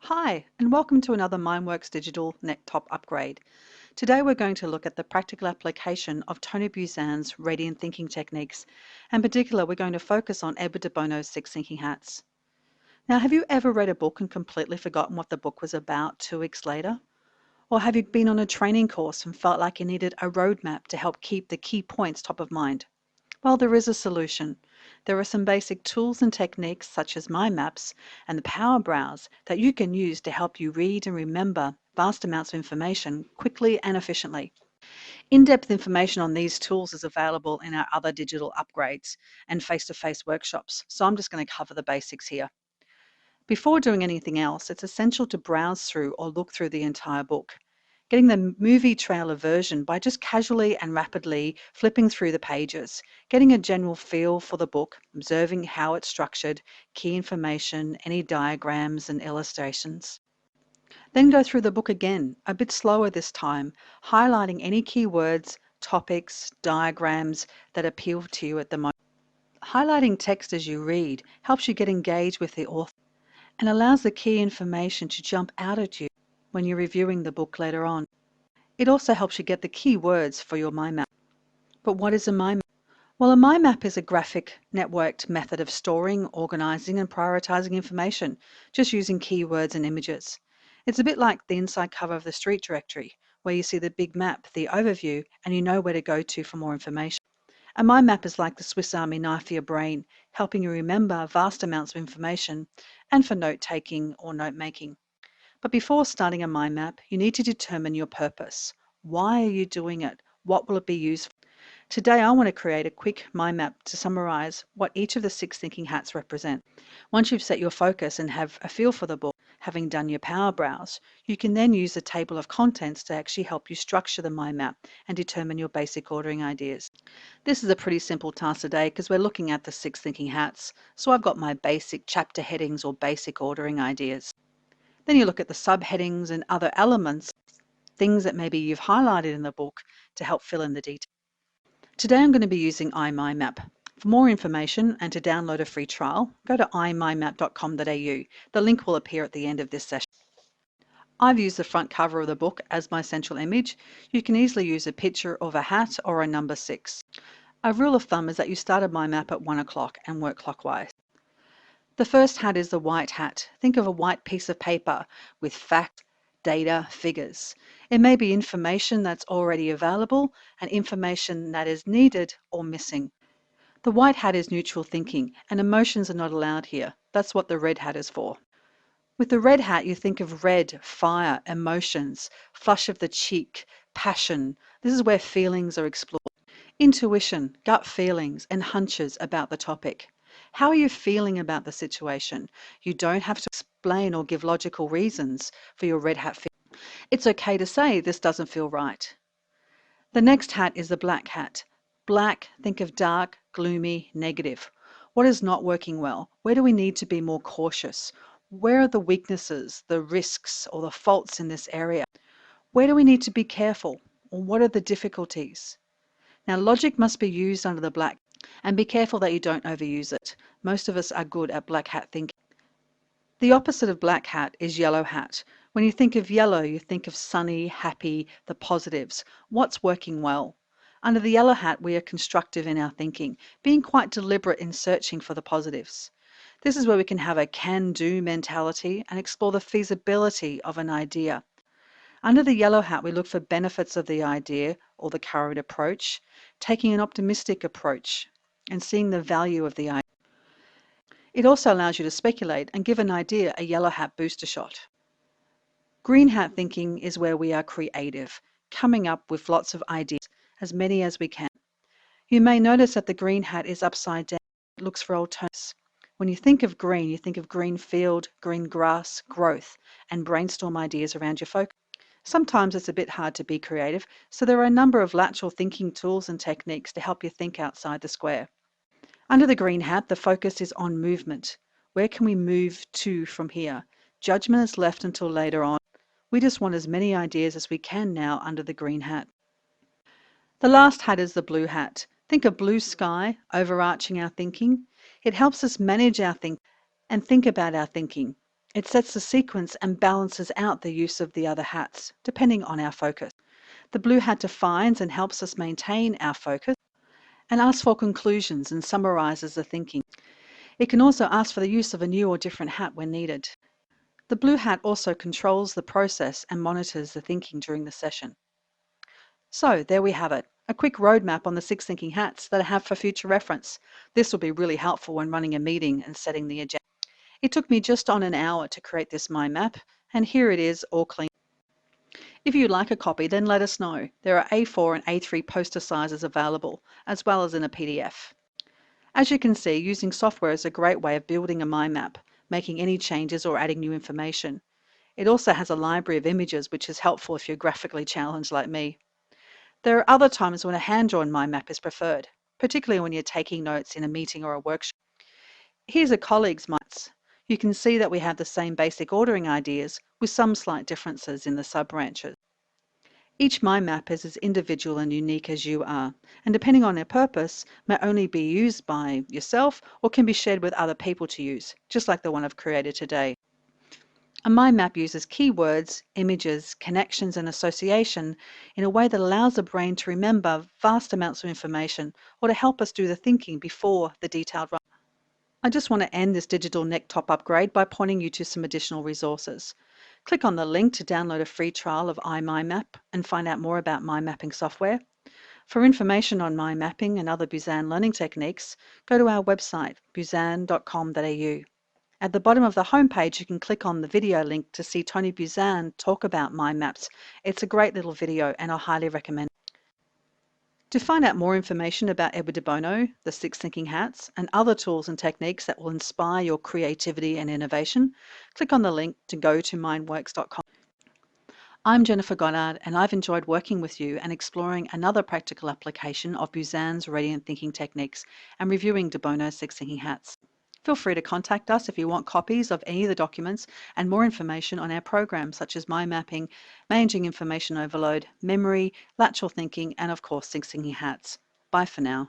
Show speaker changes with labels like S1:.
S1: Hi, and welcome to another Mindwerx Digital Top Upgrade. Today we're going to look at the practical application of Tony Buzan's radiant thinking techniques. In particular, we're going to focus on Edward de Bono's 6 Thinking Hats. Now, have you ever read a book and completely forgotten what the book was about 2 weeks later? Or have you been on a training course and felt like you needed a roadmap to help keep the key points top of mind? Well, there is a solution. There are some basic tools and techniques such as mind maps and the power browse that you can use to help you read and remember vast amounts of information quickly and efficiently. In-depth information on these tools is available in our other digital upgrades and face-to-face workshops, so I'm just going to cover the basics here. Before doing anything else, it's essential to browse through or look through the entire book. Getting the movie trailer version by just casually and rapidly flipping through the pages, getting a general feel for the book, observing how it's structured, key information, any diagrams and illustrations. Then go through the book again, a bit slower this time, highlighting any keywords, topics, diagrams that appeal to you at the moment. Highlighting text as you read helps you get engaged with the author and allows the key information to jump out at you when you're reviewing the book later on. It also helps you get the key words for your mind map. But what is a mind map? Well, a mind map is a graphic, networked method of storing, organizing, and prioritizing information, just using keywords and images. It's a bit like the inside cover of the street directory, where you see the big map, the overview, and you know where to go to for more information. A mind map is like the Swiss Army knife for your brain, helping you remember vast amounts of information and for note-taking or note-making. But before starting a mind map, you need to determine your purpose. Why are you doing it? What will it be used for? Today, I want to create a quick mind map to summarize what each of the 6 thinking hats represent. Once you've set your focus and have a feel for the book, having done your power browse, you can then use the table of contents to actually help you structure the mind map and determine your basic ordering ideas. This is a pretty simple task today because we're looking at the 6 thinking hats. So I've got my basic chapter headings or basic ordering ideas. Then you look at the subheadings and other elements, things that maybe you've highlighted in the book to help fill in the details. Today I'm going to be using iMindMap. For more information and to download a free trial, go to imindmap.com.au. The link will appear at the end of this session. I've used the front cover of the book as my central image. You can easily use a picture of a hat or a number 6. A rule of thumb is that you start a mind map at 1 o'clock and work clockwise. The first hat is the white hat. Think of a white piece of paper with facts, data, figures. It may be information that's already available and information that is needed or missing. The white hat is neutral thinking, and emotions are not allowed here. That's what the red hat is for. With the red hat, you think of red, fire, emotions, flush of the cheek, passion. This is where feelings are explored. Intuition, gut feelings, and hunches about the topic. How are you feeling about the situation? You don't have to explain or give logical reasons for your red hat feeling. It's okay to say this doesn't feel right. The next hat is the black hat. Black, think of dark, gloomy, negative. What is not working well? Where do we need to be more cautious? Where are the weaknesses, the risks, or the faults in this area? Where do we need to be careful? Or what are the difficulties? Now, logic must be used under the black, and be careful that you don't overuse it. Most of us are good at black hat thinking. The opposite of black hat is yellow hat. When you think of yellow, you think of sunny, happy, the positives. What's working well? Under the yellow hat, we are constructive in our thinking, being quite deliberate in searching for the positives. This is where we can have a can-do mentality and explore the feasibility of an idea. Under the yellow hat, we look for benefits of the idea or the current approach, taking an optimistic approach and seeing the value of the idea. It also allows you to speculate and give an idea a yellow hat booster shot. Green hat thinking is where we are creative, coming up with lots of ideas, as many as we can. You may notice that the green hat is upside down. It looks for alternatives. When you think of green field, green grass, growth, and brainstorm ideas around your focus. Sometimes it's a bit hard to be creative, so there are a number of lateral thinking tools and techniques to help you think outside the square. Under the green hat, the focus is on movement. Where can we move to from here? Judgment is left until later on. We just want as many ideas as we can now under the green hat. The last hat is the blue hat. Think of blue sky overarching our thinking. It helps us manage our thinking and think about our thinking. It sets the sequence and balances out the use of the other hats, depending on our focus. The blue hat defines and helps us maintain our focus and asks for conclusions and summarizes the thinking. It can also ask for the use of a new or different hat when needed. The blue hat also controls the process and monitors the thinking during the session. So there we have it, a quick roadmap on the 6 thinking hats that I have for future reference. This will be really helpful when running a meeting and setting the agenda. It took me just on an hour to create this mind map, and here it is all clean. If you'd like a copy, then let us know. There are A4 and A3 poster sizes available, as well as in a PDF. As you can see, using software is a great way of building a mind map, making any changes or adding new information. It also has a library of images, which is helpful if you're graphically challenged like me. There are other times when a hand-drawn mind map is preferred, particularly when you're taking notes in a meeting or a workshop. Here's a colleague's minds. You can see that we have the same basic ordering ideas with some slight differences in the sub-branches. Each mind map is as individual and unique as you are, and depending on their purpose, may only be used by yourself or can be shared with other people to use, just like the one I've created today. A mind map uses keywords, images, connections, and association in a way that allows the brain to remember vast amounts of information or to help us do the thinking before the detailed writing. I just want to end this digital neck-top upgrade by pointing you to some additional resources. Click on the link to download a free trial of iMindMap and find out more about mind mapping software. For information on mind mapping and other Buzan learning techniques, go to our website, buzan.com.au. At the bottom of the homepage, you can click on the video link to see Tony Buzan talk about mind maps. It's a great little video and I highly recommend it. To find out more information about Edward de Bono, the 6 thinking hats, and other tools and techniques that will inspire your creativity and innovation, click on the link to go to mindwerx.com. I'm Jennifer Goddard, and I've enjoyed working with you and exploring another practical application of Buzan's radiant thinking techniques and reviewing de Bono's 6 thinking hats. Feel free to contact us if you want copies of any of the documents and more information on our programs such as mind mapping, managing information overload, memory, lateral thinking, and of course 6 thinking hats. Bye for now.